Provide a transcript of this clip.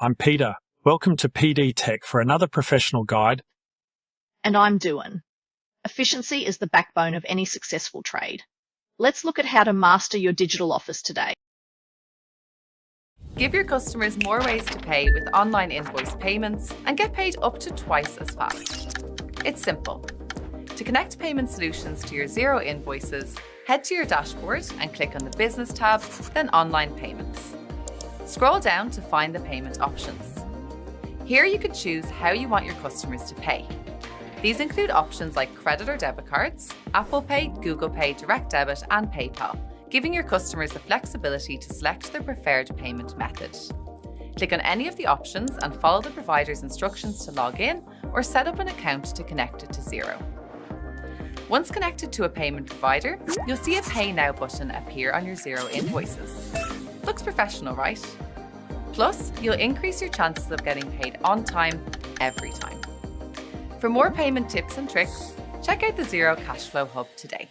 I'm Peter. Welcome to PD Tech for another professional guide. And I'm Duan. Efficiency is the backbone of any successful trade. Let's look at how to master your digital office today. Give your customers more ways to pay with online invoice payments and get paid up to twice as fast. It's simple. To connect payment solutions to your Xero invoices, head to your dashboard and click on the Business tab, then Online Payments. Scroll down to find the payment options. Here you can choose how you want your customers to pay. These include options like credit or debit cards, Apple Pay, Google Pay, Direct Debit, and PayPal, giving your customers the flexibility to select their preferred payment method. Click on any of the options and follow the provider's instructions to log in or set up an account to connect it to Xero. Once connected to a payment provider, you'll see a Pay Now button appear on your Xero invoices. Looks professional, right? Plus, you'll increase your chances of getting paid on time, every time. For more payment tips and tricks, check out the Xero Cashflow Hub today.